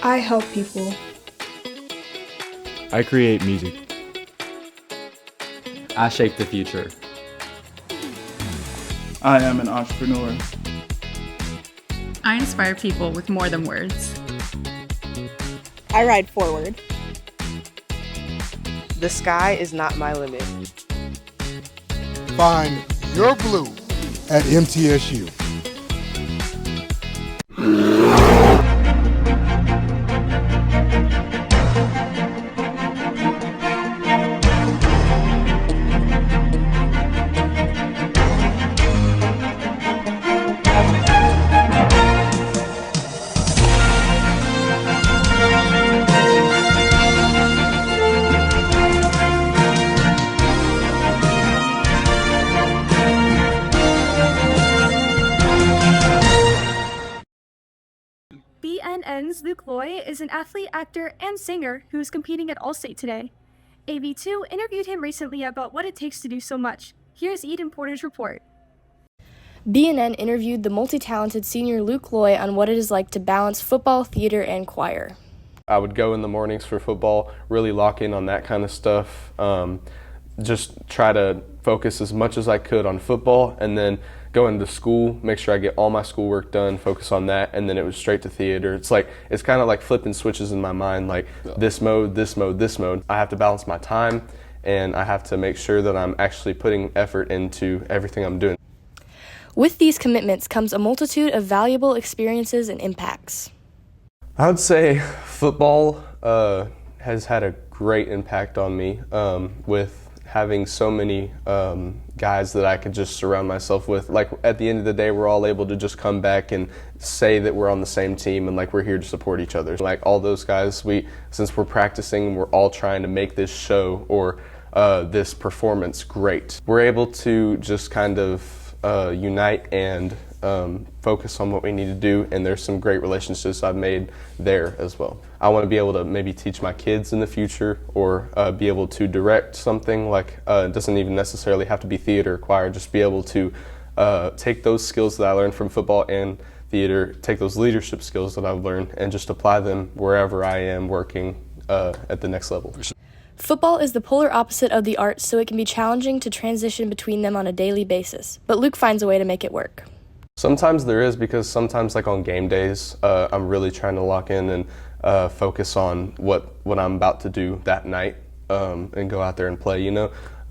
I help people. I create music. I shape the future. I am an entrepreneur. I inspire people with more than words. I ride forward. The sky is not my limit. Find your blue at MTSU. BNN's Luke Loy is an athlete, actor, and singer who is competing at All-State today. AV2 interviewed him recently about what it takes to do so much. Here's Eden Porter's report. BNN interviewed the multi-talented senior Luke Loy on what it is like to balance football, theater, and choir. I would go in the mornings for football, really lock in on that kind of stuff, just try to focus as much as I could on football, and then go into school, make sure I get all my schoolwork done, focus on that, and then it was straight to theater. It's kind of like flipping switches in my mind, like this mode, this mode, this mode. I have to balance my time, and I have to make sure that I'm actually putting effort into everything I'm doing. With these commitments comes a multitude of valuable experiences and impacts. I would say football has had a great impact on me with having so many guys that I could just surround myself with. Like at the end of the day, we're all able to just come back and say that we're on the same team and like we're here to support each other. Like all those guys, since we're practicing, we're all trying to make this show or this performance great. We're able to just kind of unite and focus on what we need to do, and there's some great relationships I've made there as well. I want to be able to maybe teach my kids in the future or be able to direct something like, it doesn't even necessarily have to be theater or choir, just be able to take those skills that I learned from football and theater, take those leadership skills that I've learned and just apply them wherever I am working at the next level. Football is the polar opposite of the arts, so it can be challenging to transition between them on a daily basis, but Luke finds a way to make it work. Sometimes there is, because sometimes like on game days, I'm really trying to lock in and focus on what I'm about to do that night and go out there and play,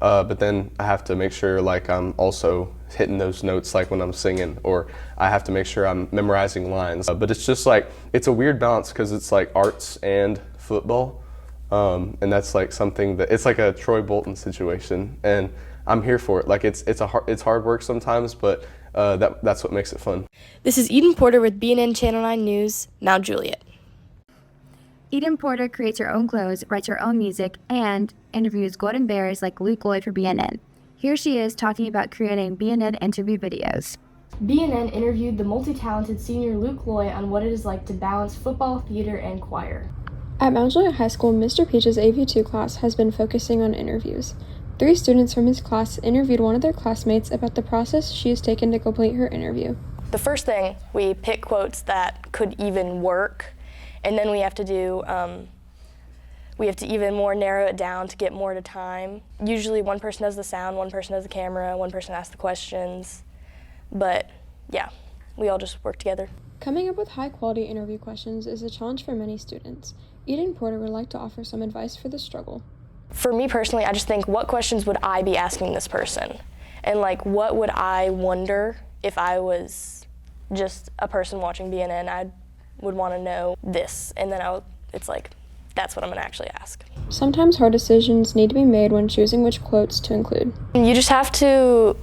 but then I have to make sure like I'm also hitting those notes like when I'm singing, or I have to make sure I'm memorizing lines. But it's just like, it's a weird balance because it's like arts and football. And that's like something that, it's like a Troy Bolton situation, and I'm here for it. Like it's hard work sometimes, but that's what makes it fun. This is Eden Porter with BNN Channel 9 News, Mount Juliet. Eden Porter creates her own clothes, writes her own music, and interviews Golden Bears like Luke Loy for BNN. Here she is talking about creating BNN interview videos. BNN interviewed the multi-talented senior Luke Loy on what it is like to balance football, theater, and choir. At Mount Juliet High School, Mr. Peach's AV2 class has been focusing on interviews. 3 students from his class interviewed one of their classmates about the process she has taken to complete her interview. The first thing, we pick quotes that could even work, and then we have to even more narrow it down to get more to time. Usually one person does the sound, one person does the camera, one person asks the questions, but yeah, we all just work together. Coming up with high-quality interview questions is a challenge for many students. Eden Porter would like to offer some advice for the struggle. For me personally, I just think, what questions would I be asking this person? And like, what would I wonder if I was just a person watching BNN? I would want to know this, and then it's like, that's what I'm gonna actually ask. Sometimes hard decisions need to be made when choosing which quotes to include. You just have to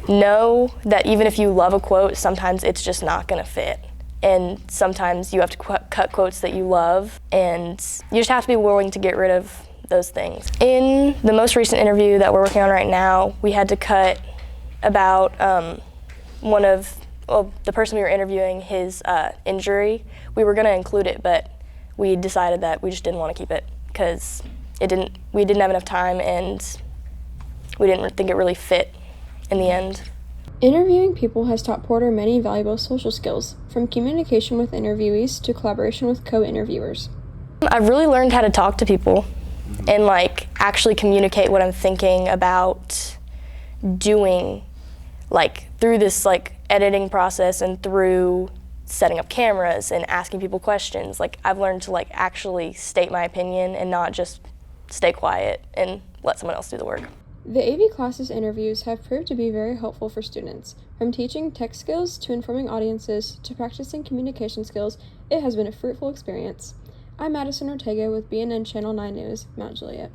know that even if you love a quote, sometimes it's just not gonna fit. And sometimes you have to cut quotes that you love, and you just have to be willing to get rid of those things. In the most recent interview that we're working on right now, we had to cut about the person we were interviewing, his injury. We were gonna include it, but we decided that we just didn't want to keep it because we didn't have enough time, and we didn't think it really fit in the end. Interviewing people has taught Porter many valuable social skills, from communication with interviewees to collaboration with co-interviewers. I've really learned how to talk to people and like actually communicate what I'm thinking about doing, like through this like editing process and through setting up cameras and asking people questions. Like I've learned to like actually state my opinion and not just stay quiet and let someone else do the work. The AV classes interviews have proved to be very helpful for students. From teaching tech skills to informing audiences to practicing communication skills, it has been a fruitful experience. I'm Madison Ortega with BNN Channel 9 News, Mount Juliet.